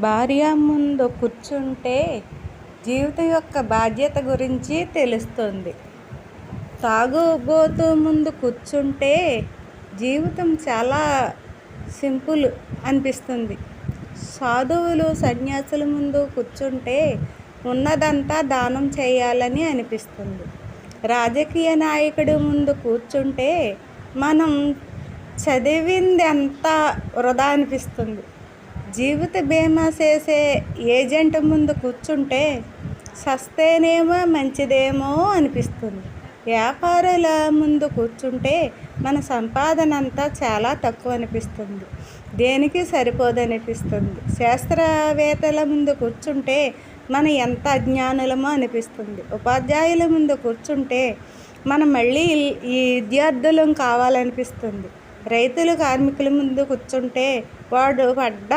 భార్య ముందు కూర్చుంటే జీవితం యొక్క బాధ్యత గురించి తెలుస్తుంది. తాగుబోతు ముందు కూర్చుంటే జీవితం చాలా సింపుల్ అనిపిస్తుంది. సాధువులు సన్యాసుల ముందు కూర్చుంటే ఉన్నదంతా దానం చేయాలని అనిపిస్తుంది. రాజకీయ నాయకుడి ముందు కూర్చుంటే మనం చదివింది అంతా వృధా అనిపిస్తుంది. జీవిత బీమా చేసే ఏజెంట్ ముందు కూర్చుంటే సస్తేనేమో మంచిదేమో అనిపిస్తుంది. వ్యాపారుల ముందు కూర్చుంటే మన సంపాదన అంతా చాలా తక్కువ అనిపిస్తుంది, దేనికి సరిపోదనిపిస్తుంది. శాస్త్రవేత్తల ముందు కూర్చుంటే మనం ఎంత అజ్ఞానులమో అనిపిస్తుంది. ఉపాధ్యాయుల ముందు కూర్చుంటే మనం మళ్ళీ ఈ విద్యార్థులం కావాలనిపిస్తుంది. రైతులు కార్మికుల ముందు కూర్చుంటే వాడు పడ్డ